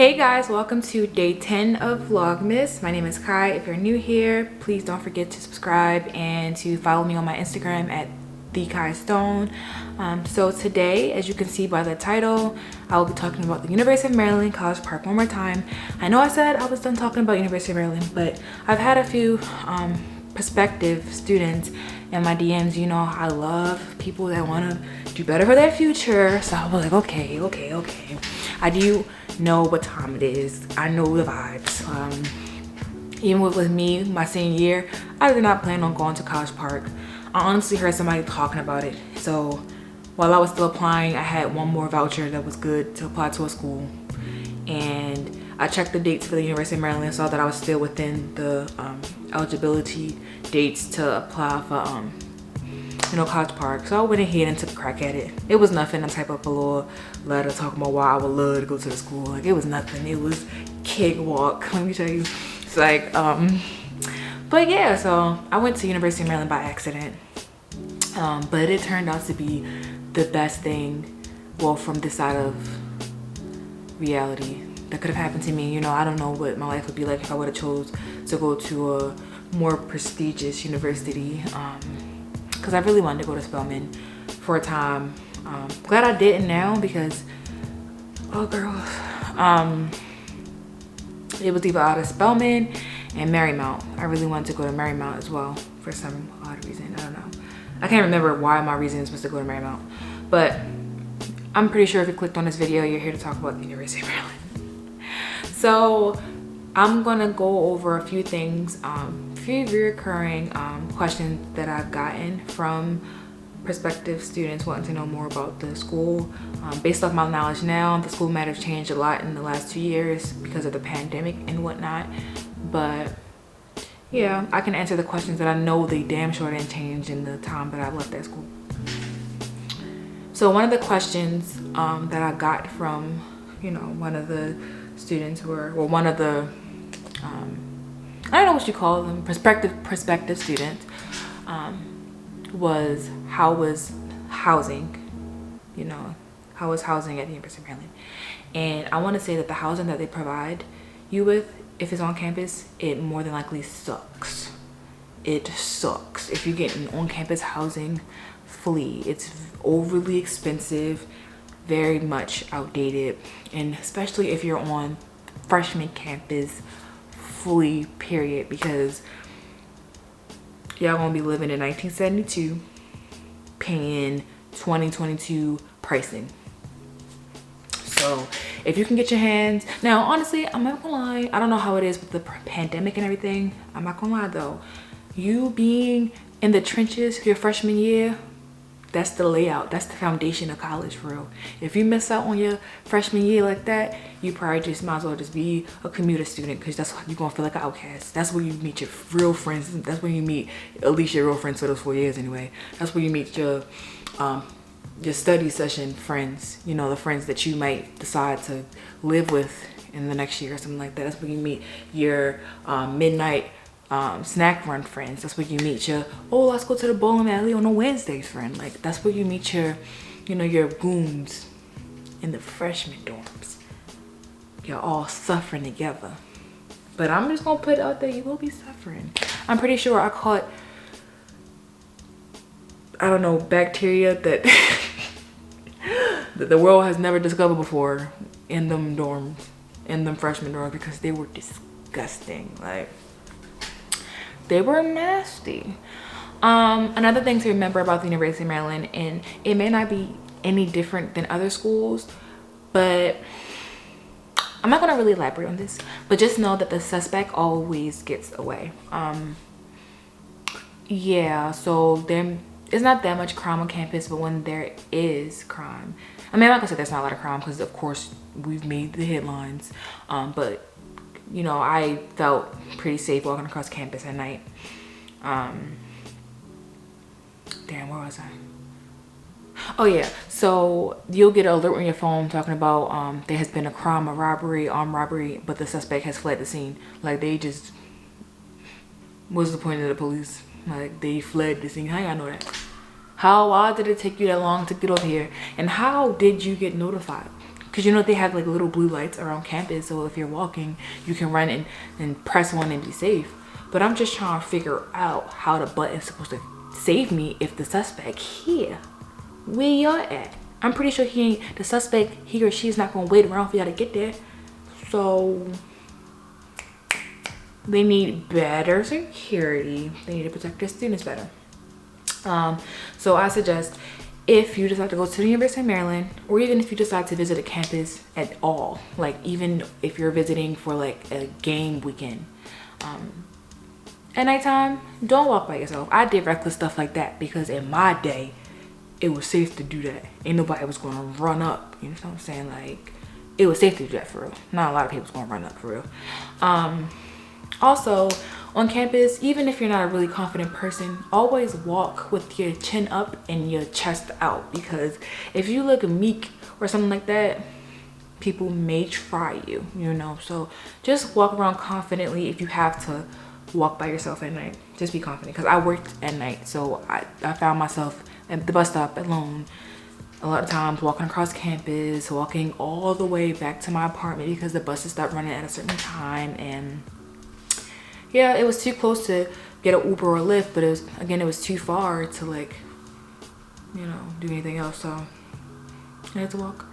Hey guys, welcome to day 10 of vlogmas. My name is Kai. If you're new here, please don't forget to subscribe and to follow me on my Instagram at @theKaiStone. So today, as you can see by the title, I will be talking about the University of Maryland College Park one more time. I know I said I was done talking about University of Maryland, but I've had a few prospective students in my DMs. You know, I love people that want to do better for their future. So I was like, okay. I do know what time it is. I know the vibes. Even with me, my senior year, I did not plan on going to College Park. I honestly heard somebody talking about it. So while I was still applying, I had one more voucher that was good to apply to a school. And I checked the dates for the University of Maryland and saw that I was still within the eligibility dates to apply for College Park. So I went ahead and took a crack at it. It was nothing to type up a little letter talking about why I would love to go to the school. Like, it was nothing. It was cakewalk, let me tell you. It's like but yeah, so I went to University of Maryland by accident, but it turned out to be the best thing, well, from this side of reality, that could have happened to me. You know, I don't know what my life would be like if I would have chose to go to a more prestigious university, because I really wanted to go to Spelman for a time. Glad I didn't now, because oh girl, it was either out of Spelman and Marymount. I really wanted to go to Marymount as well for some odd reason. I don't know. I can't remember why my reasons was to go to Marymount, but I'm pretty sure if you clicked on this video, you're here to talk about the University of Maryland. So I'm gonna go over a few things, few recurring questions that I've gotten from prospective students wanting to know more about the school. Based off my knowledge now, the school might have changed a lot in the last 2 years because of the pandemic and whatnot. But yeah, I can answer the questions that I know they damn sure didn't change in the time that I've left that school. So one of the questions that I got from, one of the students one of the, I don't know what you call them, prospective students, was how was housing, how was housing at the University of Maryland. And I want to say that the housing that they provide you with, if it's on campus, it more than likely sucks. It sucks. If you get an on-campus housing, flee. It's overly expensive, very much outdated, and especially if you're on freshman campus, flee, period, because y'all gonna be living in 1972 paying 2022 pricing. So if you can get your hands, now honestly, I'm not gonna lie, I don't know how it is with the pandemic and everything. I'm not gonna lie though, you being in the trenches your freshman year, that's the layout, that's the foundation of college for real. If you miss out on your freshman year like that, you probably just might as well just be a commuter student, because that's you're gonna feel like an outcast. That's where you meet your real friends. That's where you meet at least your real friends for those 4 years anyway. That's where you meet your study session friends, the friends that you might decide to live with in the next year or something like that. That's where you meet your midnight snack run friends. That's where you meet your, oh, let's go to the bowling alley on a Wednesday friend. Like, that's where you meet your, your goons in the freshman dorms. You're all suffering together. But I'm just gonna put it out there, you will be suffering. I'm pretty sure I caught, I don't know, bacteria that that the world has never discovered before in them dorms, in them freshman dorms, because they were disgusting. Like, they were nasty. Another thing to remember about the University of Maryland, and it may not be any different than other schools, but I'm not gonna really elaborate on this, but just know that the suspect always gets away. Yeah, so there it's not that much crime on campus, but when there is crime, I mean, I'm not gonna say there's not a lot of crime, because of course we've made the headlines, but I felt pretty safe walking across campus at night. Damn, where was I? Oh yeah, so you'll get an alert on your phone talking about there has been a crime, a robbery, armed robbery, but the suspect has fled the scene. Like, they just, what's the point of the police? Like, they fled the scene. How y'all know that? Why did it take you that long to get over here? And how did you get notified? because you know they have like little blue lights around campus, so if you're walking you can run and press one and be safe. But I'm just trying to figure out how the button's supposed to save me if the suspect here, where y'all at? I'm pretty sure the suspect, he or she's not gonna wait around for y'all to get there. So they need better security. They need to protect their students better. So I suggest, if you decide to go to the University of Maryland, or even if you decide to visit a campus at all, like even if you're visiting for like a game weekend, at nighttime, don't walk by yourself. I did reckless stuff like that because in my day, it was safe to do that. Ain't nobody was gonna run up. You know what I'm saying? Like, it was safe to do that for real. Not a lot of people's gonna run up for real. Also, on campus, even if you're not a really confident person, always walk with your chin up and your chest out, because if you look meek or something like that, people may try you, you know. So just walk around confidently. If you have to walk by yourself at night, just be confident, because I worked at night, so I found myself at the bus stop alone a lot of times, walking across campus, walking all the way back to my apartment because the buses stopped running at a certain time. And yeah, it was too close to get an Uber or a Lyft, but it was too far to, like, you know, do anything else. So I had to walk.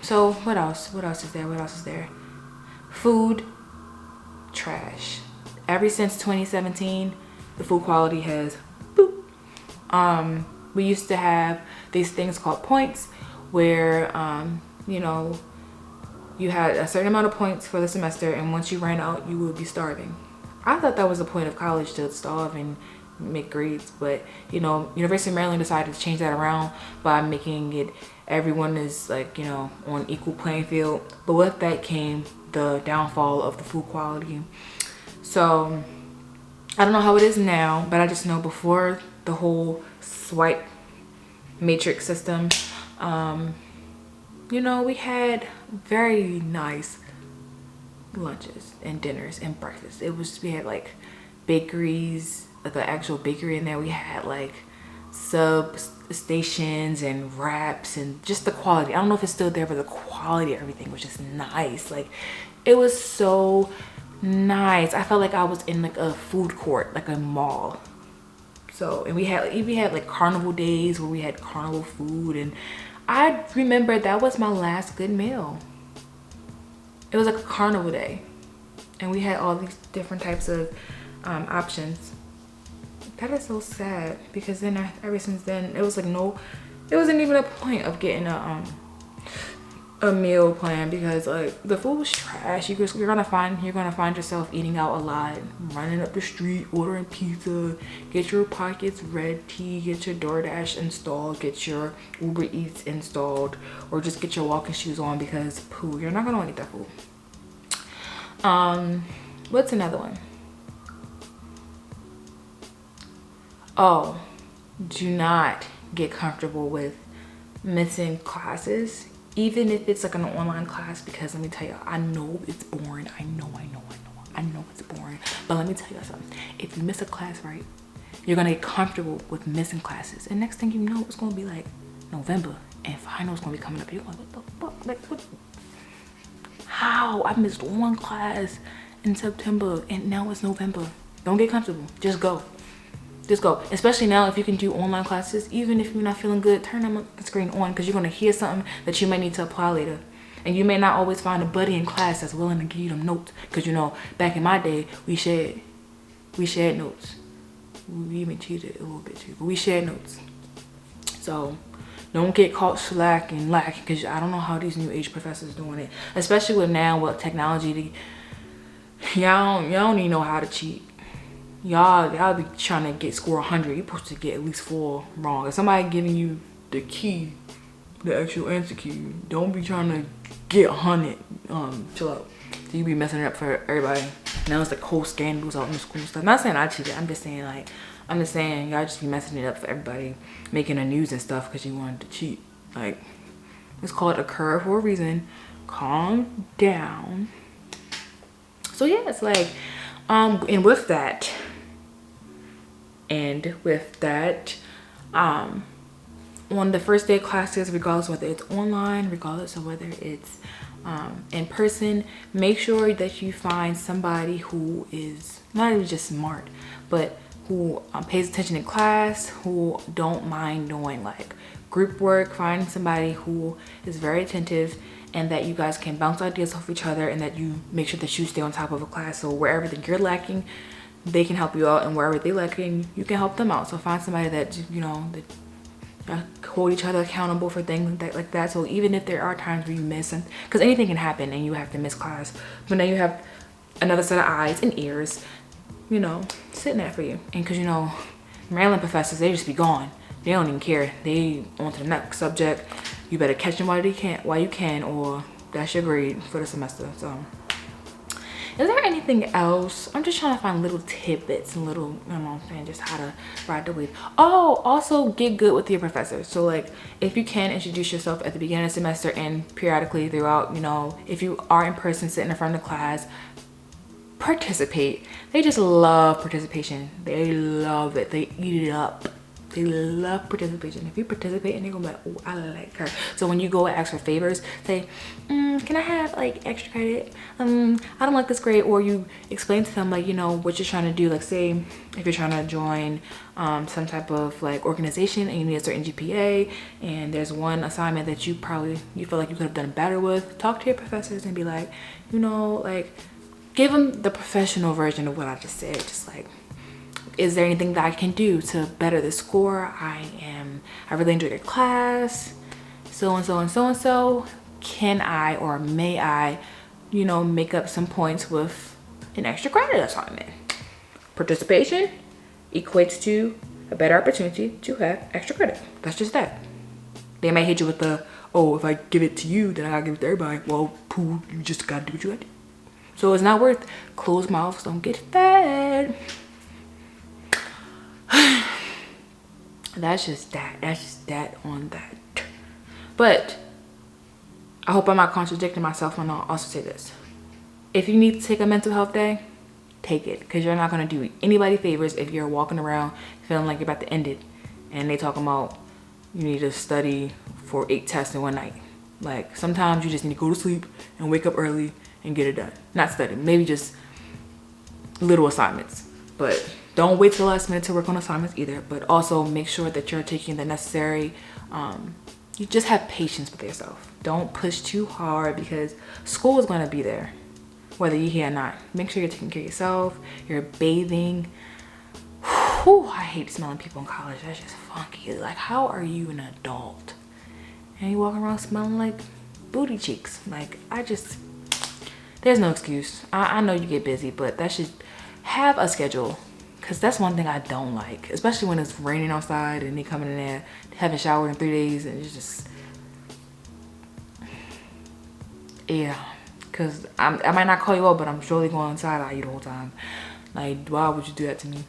So what else is there? Food, trash. Ever since 2017, the food quality has boop. We used to have these things called points, where you know, you had a certain amount of points for the semester, and once you ran out, you would be starving. I thought that was the point of college, to starve and make grades, but you know, University of Maryland decided to change that around by making it everyone is, like, you know, on equal playing field. But with that came the downfall of the food quality. So I don't know how it is now, but I just know before the whole swipe matrix system, you know, we had very nice lunches and dinners and breakfast. We had like bakeries, like the actual bakery in there. We had like sub stations and wraps, and just the quality, I don't know if it's still there, but the quality of everything was just nice. Like, it was so nice. I felt like I was in like a food court, like a mall. So, and we had like carnival days where we had carnival food, and I remember that was my last good meal. It was like a carnival day, and we had all these different types of options. That is so sad, because then ever since then, it was like it wasn't even a point of getting a meal plan, because like the food was trash. You're gonna find yourself eating out a lot, running up the street, ordering pizza, get your Pockets Red Tea, get your DoorDash installed, get your Uber Eats installed, or just get your walking shoes on, because poo, you're not gonna want to eat that food. What's another one? Oh, do not get comfortable with missing classes, even if it's like an online class, because let me tell you, I know it's boring. I know it's boring, but let me tell you something. If you miss a class, right, you're gonna get comfortable with missing classes, and next thing you know, it's gonna be like November and finals gonna be coming up. You're like, what the fuck? Like, what? How? I missed one class in September and now it's November. Don't get comfortable. Just go. Especially now, if you can do online classes, even if you're not feeling good, turn the screen on, because you're going to hear something that you may need to apply later. And you may not always find a buddy in class that's willing to give you them notes, because, you know, back in my day, we shared notes. We even cheated a little bit too, but we shared notes. So don't get caught slacking, because I don't know how these new age professors doing it, especially with technology. Y'all don't even know how to cheat. Y'all be trying to score 100. You're supposed to get at least 4 wrong. If somebody giving you the key, the actual answer key, don't be trying to get 100. Chill out. So you be messing it up for everybody. Now it's like whole scandals out in the school stuff. Not saying I cheated. I'm just saying y'all just be messing it up for everybody, making the news and stuff because you wanted to cheat. Like, it's called a curve for a reason. Calm down. So yeah, it's like, and with that, on on the first day of classes, regardless of whether it's online, regardless of whether it's in person, make sure that you find somebody who is not even just smart, but who pays attention in class, who don't mind doing like group work. Find somebody who is very attentive, and that you guys can bounce ideas off each other, and that you make sure that you stay on top of a class. So wherever that you're lacking, they can help you out, and wherever they're lacking, you can help them out. So find somebody that, you know, that hold each other accountable for things like that. So even if there are times where you miss, and because anything can happen and you have to miss class, but now you have another set of eyes and ears, you know, sitting there for you. And because, you know, Maryland professors, they just be gone. They don't even care. They on to the next subject. You better catch them while you can, or that's your grade for the semester. So is there anything else? I'm just trying to find little tidbits and little, you know what I'm saying, just how to ride the wave. Oh, also get good with your professors. So like, if you can, introduce yourself at the beginning of the semester and periodically throughout. You know, if you are in person, sitting in front of the class, participate. They just love participation. They love it. They eat it up. They love participation. If you participate, and they're gonna be like, oh, I like her. So when you go ask for favors, say, can I have like extra credit? I don't like this grade. Or you explain to them, like, you know, what you're trying to do. Like, say if you're trying to join some type of like organization, and you need a certain GPA, and there's one assignment that you feel like you could have done better with, talk to your professors and be like, you know, like, give them the professional version of what I just said. Just like, is there anything that I can do to better the score? I really enjoyed your class, so and so and so and so. Can I, or may I, you know, make up some points with an extra credit assignment? Participation equates to a better opportunity to have extra credit. That's just that. They might hit you with the, oh, if I give it to you, then I gotta give it to everybody. Well, pooh, you just gotta do what you gotta do. So it's not worth closed mouths don't get fed. That's just that on that. But I hope I'm not contradicting myself when I also say this. If you need to take a mental health day, take it, because you're not going to do anybody favors if you're walking around feeling like you're about to end it and they talking about you need to study for 8 tests in one night. Like, sometimes you just need to go to sleep and wake up early and get it done. Not study, maybe just little assignments, but don't wait till the last minute to work on assignments either. But also make sure that you're taking the necessary, you just have patience with yourself. Don't push too hard, because school is going to be there whether you're here or not. Make sure you're taking care of yourself, you're bathing. Whew, I hate smelling people in college. That's just funky. Like, how are you an adult and you walking around smelling like booty cheeks? Like, there's no excuse. I know you get busy, but that should have a schedule. Because that's one thing I don't like, especially when it's raining outside and they coming in there, haven't showered in 3 days, and it's just, yeah. Because I might not call you up, but I'm surely going inside eye you the whole time. Like, why would you do that to me?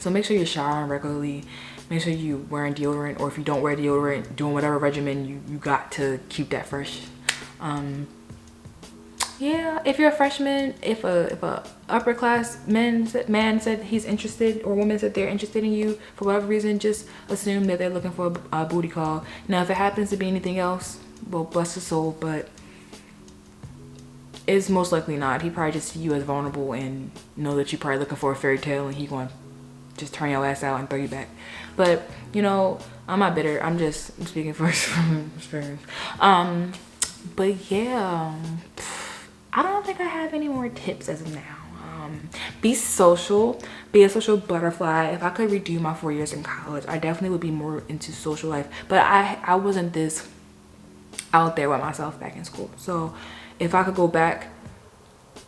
So make sure you're showering regularly. Make sure you're wearing deodorant, or if you don't wear deodorant, doing whatever regimen you got to keep that fresh. Yeah, if you're a freshman, if a upper class man said he's interested, or woman said they're interested in you for whatever reason, just assume that they're looking for a booty call. Now, if it happens to be anything else, well, bless his soul, but it's most likely not. He probably just see you as vulnerable and know that you're probably looking for a fairy tale, and he going to just turn your ass out and throw you back. But, you know, I'm not bitter. I'm speaking first from experience. But yeah, I don't think I have any more tips as of now. Be social, be a social butterfly. If I could redo my 4 years in college, I definitely would be more into social life. But I wasn't this out there with myself back in school. So if I could go back,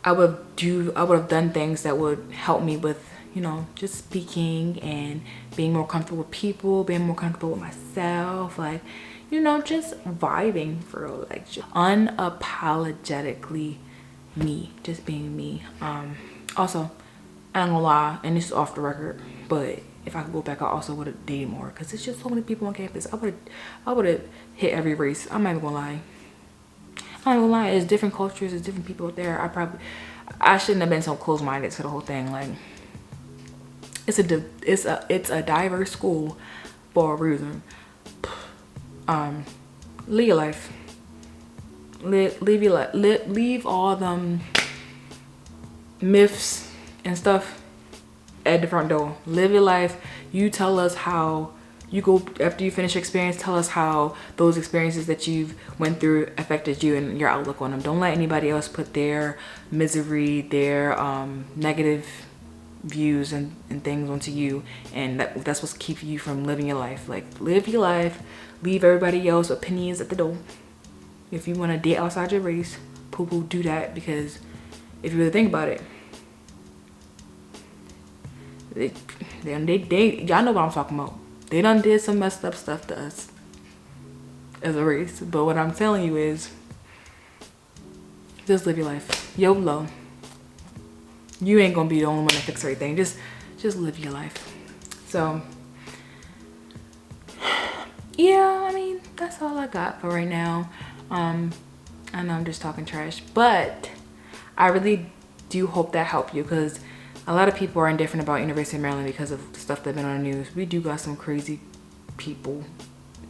I would have done things that would help me with, you know, just speaking and being more comfortable with people, being more comfortable with myself, like, you know, just vibing for real, like just unapologetically me, just being me. Also, I ain't gonna lie, and this is off the record, but if I could go back, I also would have dated more, because it's just so many people on campus. I would have hit every race. I'm not even gonna lie. It's different cultures, it's different people out there. I shouldn't have been so close-minded to the whole thing. Like, it's a diverse school for a reason. Live your life. Live your life. Leave all them myths and stuff at the front door. Live your life. You tell us how you go after you finish your experience. Tell us how those experiences that you've went through affected you and your outlook on them. Don't let anybody else put their misery, their negative views and things onto you, and that's what's keeping you from living your life. Like, live your life. Leave everybody else's opinions at the door. If you want to date outside your race, poo-poo, do that, because if you really think about it, y'all know what I'm talking about. They done did some messed up stuff to us as a race. But what I'm telling you is, just live your life. YOLO. You ain't gonna be the only one to fix everything. Just live your life. So yeah, I mean, that's all I got for right now. I know I'm just talking trash, but I really do hope that helped you, because a lot of people are indifferent about University of Maryland because of the stuff that's been on the news. We do got some crazy people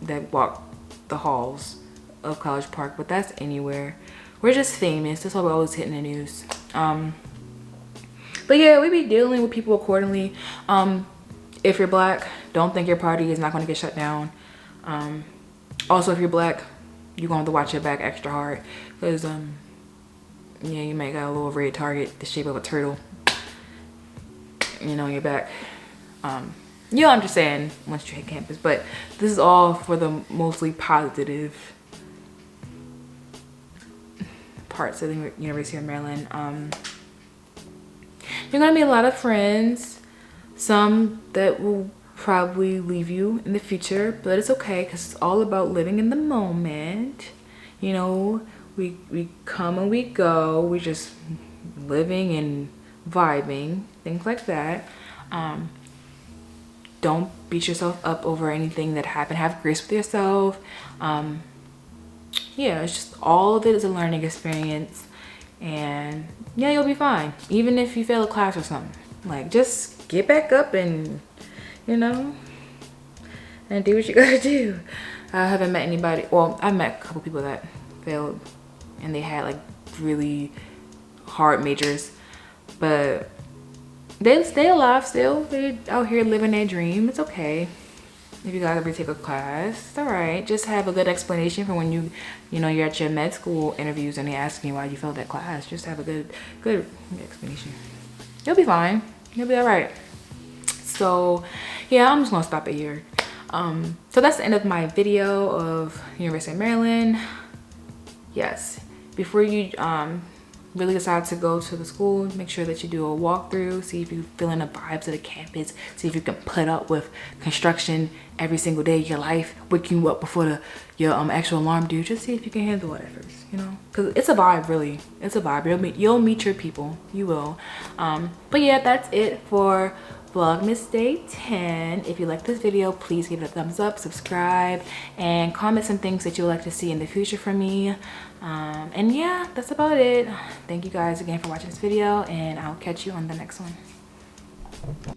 that walk the halls of College Park, but that's anywhere. We're just famous. That's why we're always hitting the news. But yeah, we be dealing with people accordingly. If you're black, don't think your party is not going to get shut down. Also, if you're black, you're going to have to watch your back extra hard, because yeah, you might got a little red target the shape of a turtle, you know, your back. You know what I'm just saying, once you hit campus. But this is all for the mostly positive parts of the University of Maryland. You're gonna meet a lot of friends, some that will probably leave you in the future, but it's okay, because it's all about living in the moment. You know, we come and we go. We just living and vibing, things like that. Don't beat yourself up over anything that happened. Have grace with yourself. Yeah, it's just, all of it is a learning experience, and yeah, you'll be fine. Even if you fail a class or something, like, just get back up and, you know, and do what you gotta do. I haven't met anybody, well, I've met a couple people that failed and they had like really hard majors, but they stay alive still. They're out here living their dream. It's okay if you gotta retake a class. It's all right. Just have a good explanation for when you know, you're at your med school interviews and they ask you why you failed that class. Just have a good explanation. You'll be fine. You'll be all right. So yeah, I'm just gonna stop it here. So that's the end of my video of University of Maryland. Yes, before you really decide to go to the school, make sure that you do a walkthrough, see if you feel in the vibes of the campus, see if you can put up with construction every single day of your life, waking you up before your actual alarm due. Just see if you can handle it at first, you know, because it's a vibe. Really, it's a vibe. You'll meet your people. You will. But yeah, that's it for Vlogmas Day 10. If you like this video, please give it a thumbs up, subscribe, and comment some things that you would like to see in the future from me. And yeah, that's about it. Thank you guys again for watching this video, and I'll catch you on the next one.